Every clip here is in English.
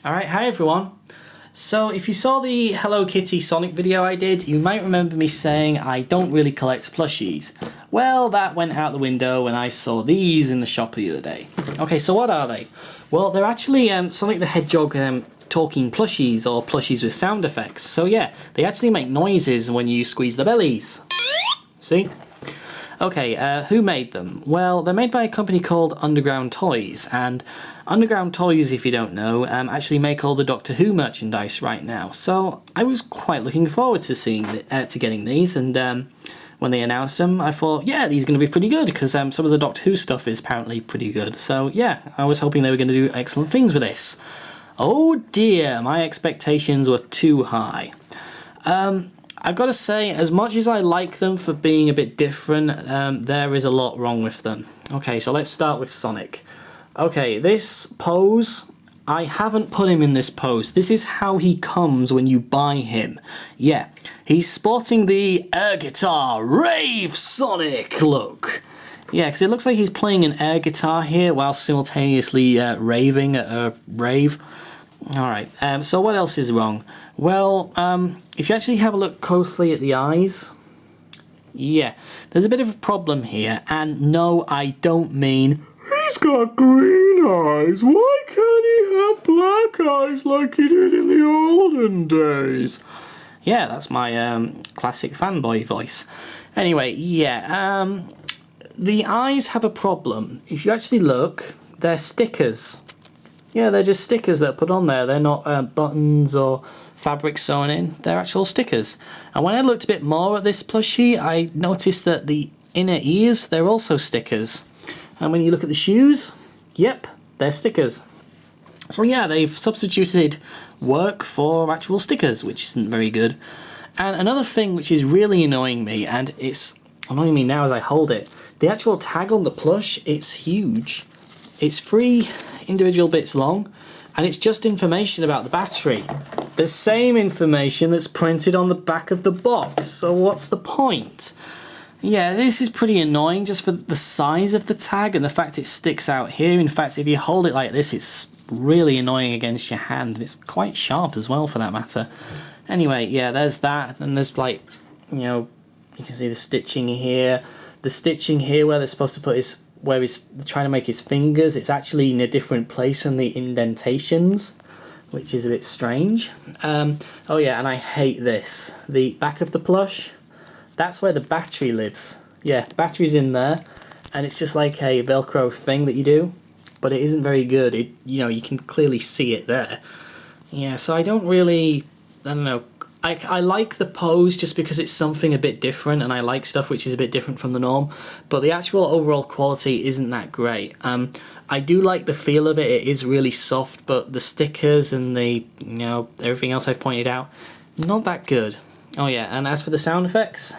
Alright, hi everyone. So if you saw the Hello Kitty Sonic video I did, you might remember me saying I don't really collect plushies. Well, that went out the window when I saw these in the shop the other day. Okay, so what are they? Well, they're actually Sonic the Hedgehog talking plushies, or plushies with sound effects. So yeah, they actually make noises when you squeeze the bellies. See? Okay, who made them? Well, they're made by a company called Underground Toys, and Underground Toys, if you don't know, actually make all the Doctor Who merchandise right now. So I was quite looking forward to getting these, and when they announced them, I thought, yeah, these are going to be pretty good, because some of the Doctor Who stuff is apparently pretty good. So yeah, I was hoping they were going to do excellent things with this. Oh dear, my expectations were too high. I've got to say, as much as I like them for being a bit different, there is a lot wrong with them. Okay, so let's start with Sonic. Okay, this pose, I haven't put him in this pose. This is how he comes when you buy him. Yeah, he's sporting the air guitar Rave Sonic look. Yeah, because it looks like he's playing an air guitar here while simultaneously raving at a rave. Alright, so what else is wrong? Well, if you actually have a look closely at the eyes, yeah, there's a bit of a problem here, and no, I don't mean he's got green eyes. Why can't he have black eyes like he did in the olden days? Yeah, that's my classic fanboy voice. Anyway, yeah, the eyes have a problem. If you actually look, they're stickers. Yeah, they're just stickers that are put on there. They're not buttons or fabric sewn in. They're actual stickers. And when I looked a bit more at this plushie, I noticed that the inner ears, they're also stickers. And when you look at the shoes, yep, they're stickers. So yeah, they've substituted work for actual stickers, which isn't very good. And another thing which is really annoying me, and it's annoying me now as I hold it, the actual tag on the plush, it's huge. It's 3 individual bits long, and it's just information about the battery. The same information that's printed on the back of the box, so what's the point? Yeah, this is pretty annoying just for the size of the tag and the fact it sticks out here. In fact, if you hold it like this, it's really annoying against your hand. It's quite sharp as well, for that matter. Anyway, yeah, there's that, and there's, like, you know, you can see the stitching here. The stitching here where they're supposed to put his, where he's trying to make his fingers, it's actually in a different place from the indentations, which is a bit strange. Oh yeah, and I hate this. The back of the plush, that's where the battery lives. Yeah, battery's in there, and it's just like a Velcro thing that you do, but it isn't very good. It, you know, you can clearly see it there. Yeah, so I don't know. I like the pose just because it's something a bit different, and I like stuff which is a bit different from the norm, but the actual overall quality isn't that great. I do like the feel of it. It is really soft, but the stickers and the, you know, everything else I've pointed out, not that good. Oh yeah, and as for the sound effects,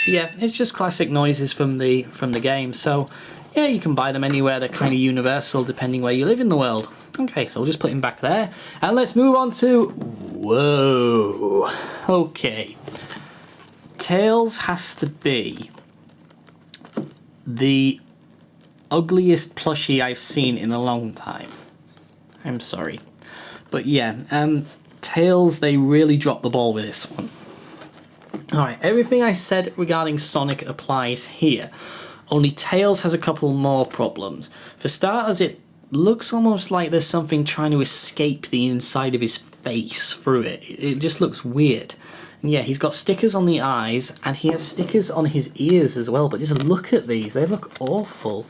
yeah, it's just classic noises from the game. So yeah, you can buy them anywhere. They're kind of universal depending where you live in the world. Okay, so we'll just put him back there, and let's move on to, whoa, okay. Tails has to be the ugliest plushie I've seen in a long time. I'm sorry. But yeah, Tails, they really dropped the ball with this one. Alright, everything I said regarding Sonic applies here. Only Tails has a couple more problems. For starters, it looks almost like there's something trying to escape the inside of his face through it. It just looks weird. And yeah, he's got stickers on the eyes, and he has stickers on his ears as well, but just look at these. They look awful.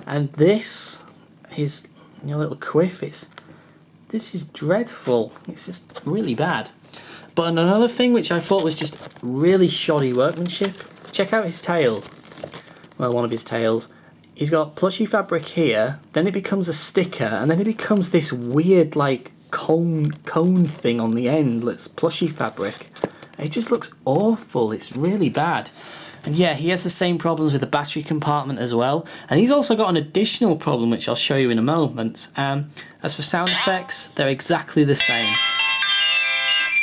And this, his, you know, little quiff, this is dreadful. It's just really bad. But another thing which I thought was just really shoddy workmanship, check out his tail. Well, one of his tails. He's got plushy fabric here, then it becomes a sticker, and then it becomes this weird, like, cone thing on the end that's plushy fabric. It just looks awful. It's really bad. And yeah, he has the same problems with the battery compartment as well. And he's also got an additional problem, which I'll show you in a moment. As for sound effects, they're exactly the same.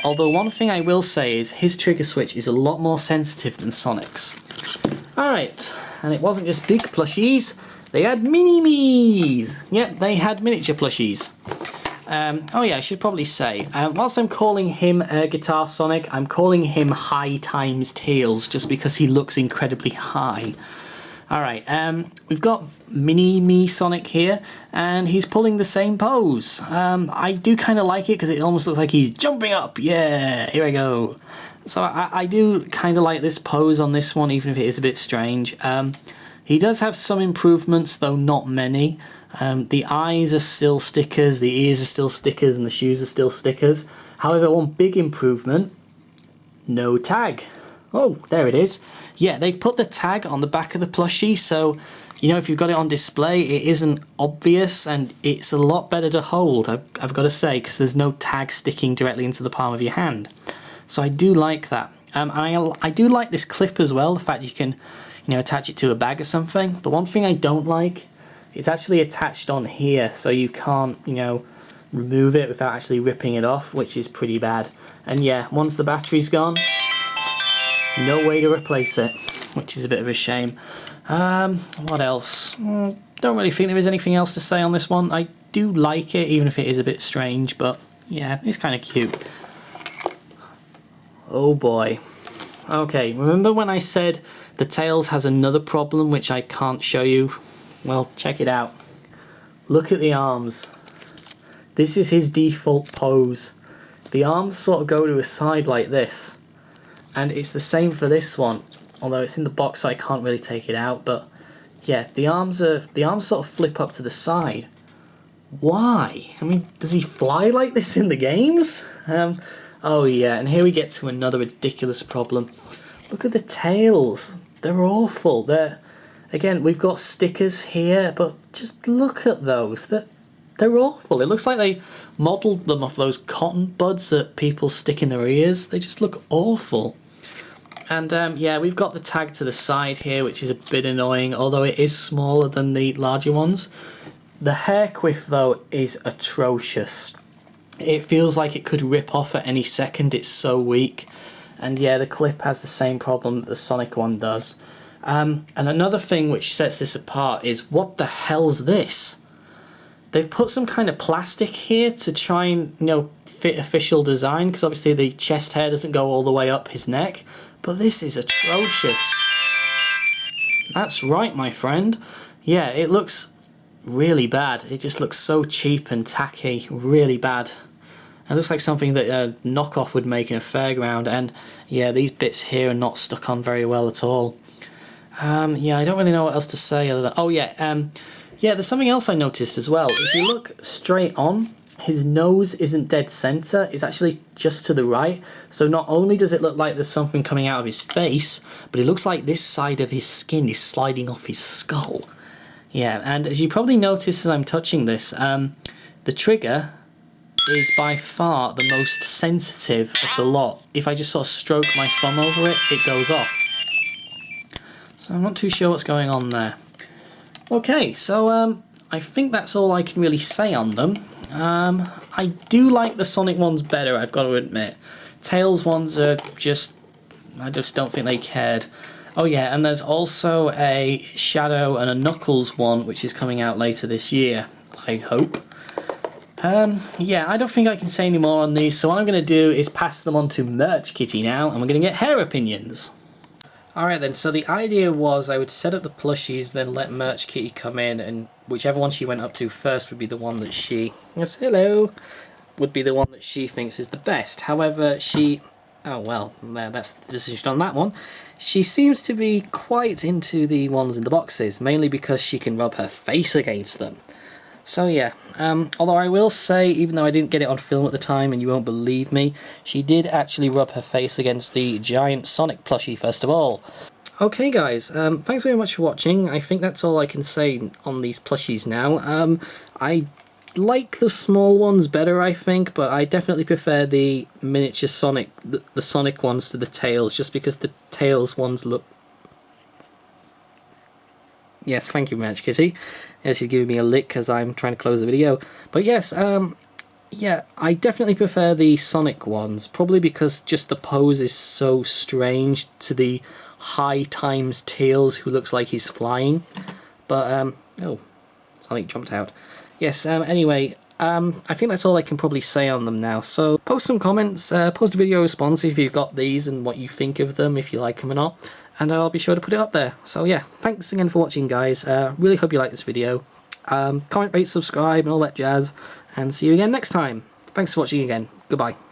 Although one thing I will say is his trigger switch is a lot more sensitive than Sonic's. Alright, and it wasn't just big plushies, they had mini-me's. Yep, they had miniature plushies. Oh yeah, I should probably say, whilst I'm calling him Guitar Sonic, I'm calling him High Times Tails, just because he looks incredibly high. Alright, we've got Mini-Me Sonic here, and he's pulling the same pose. I do kind of like it, because it almost looks like he's jumping up. Yeah, here I go. So I do kind of like this pose on this one, even if it is a bit strange. He does have some improvements, though not many. The eyes are still stickers, the ears are still stickers, and the shoes are still stickers. However, one big improvement, no tag. Oh, there it is. Yeah, they've put the tag on the back of the plushie, so, you know, if you've got it on display, it isn't obvious, and it's a lot better to hold, I've got to say, because there's no tag sticking directly into the palm of your hand. So I do like that. I do like this clip as well, the fact you can, you know, attach it to a bag or something. The one thing I don't like, it's actually attached on here, so you can't, you know, remove it without actually ripping it off, which is pretty bad. And yeah, once the battery's gone, no way to replace it, which is a bit of a shame. What else? Don't really think there is anything else to say on this one. I do like it, even if it is a bit strange, but yeah, it's kind of cute. Oh boy. Okay, remember when I said the Tails has another problem which I can't show you? Well, check it out. Look at the arms. This is his default pose. The arms sort of go to his side like this. And it's the same for this one. Although it's in the box so I can't really take it out, but yeah, the arms sort of flip up to the side. Why? I mean, does he fly like this in the games? Oh yeah, and here we get to another ridiculous problem. Look at the tails. They're awful. Again, we've got stickers here, but just look at those. They're awful. It looks like they modelled them off those cotton buds that people stick in their ears. They just look awful. And yeah, we've got the tag to the side here, which is a bit annoying, although it is smaller than the larger ones. The hair quiff, though, is atrocious. It feels like it could rip off at any second, it's so weak. And yeah, the clip has the same problem that the Sonic one does. And another thing which sets this apart is, what the hell's this? They've put some kind of plastic here to try and, you know, fit official design, because obviously the chest hair doesn't go all the way up his neck. But this is atrocious. That's right, my friend. Yeah, it looks really bad. It just looks so cheap and tacky, really bad. It looks like something that a knockoff would make in a fairground, and yeah, these bits here are not stuck on very well at all. Yeah, I don't really know what else to say other than... Oh yeah, yeah, there's something else I noticed as well. If you look straight on, his nose isn't dead center, it's actually just to the right. So not only does it look like there's something coming out of his face, but it looks like this side of his skin is sliding off his skull. Yeah, and as you probably noticed as I'm touching this, the trigger is by far the most sensitive of the lot. If I just sort of stroke my thumb over it, it goes off. So I'm not too sure what's going on there. Okay, so I think that's all I can really say on them. I do like the Sonic ones better, I've got to admit. Tails ones are just... I just don't think they cared. Oh yeah, and there's also a Shadow and a Knuckles one, which is coming out later this year, I hope. Yeah, I don't think I can say any more on these, so what I'm going to do is pass them on to Merch Kitty now, and we're going to get her opinions. Alright then, so the idea was I would set up the plushies, then let Merch Kitty come in, and whichever one she went up to first would be the one that she... Yes, hello! Would be the one that she thinks is the best. However, she... Oh well, that's the decision on that one. She seems to be quite into the ones in the boxes, mainly because she can rub her face against them. So yeah, although I will say, even though I didn't get it on film at the time and you won't believe me, she did actually rub her face against the giant Sonic plushie first of all. Okay guys, thanks very much for watching. I think that's all I can say on these plushies now. I like the small ones better, I think, but I definitely prefer the miniature Sonic, the Sonic ones to the Tails, just because the Tails ones look... Yes, thank you, Merch Kitty. Yeah, she's giving me a lick as I'm trying to close the video. But yes, yeah, I definitely prefer the Sonic ones, probably because just the pose is so strange to the High times Tails, who looks like he's flying. But, oh, Sonic jumped out. Yes, anyway, I think that's all I can probably say on them now. So post some comments, post a video response if you've got these and what you think of them, if you like them or not. And I'll be sure to put it up there. So yeah, thanks again for watching, guys. Really hope you like this video. Comment, rate, subscribe and all that jazz. And see you again next time. Thanks for watching again. Goodbye.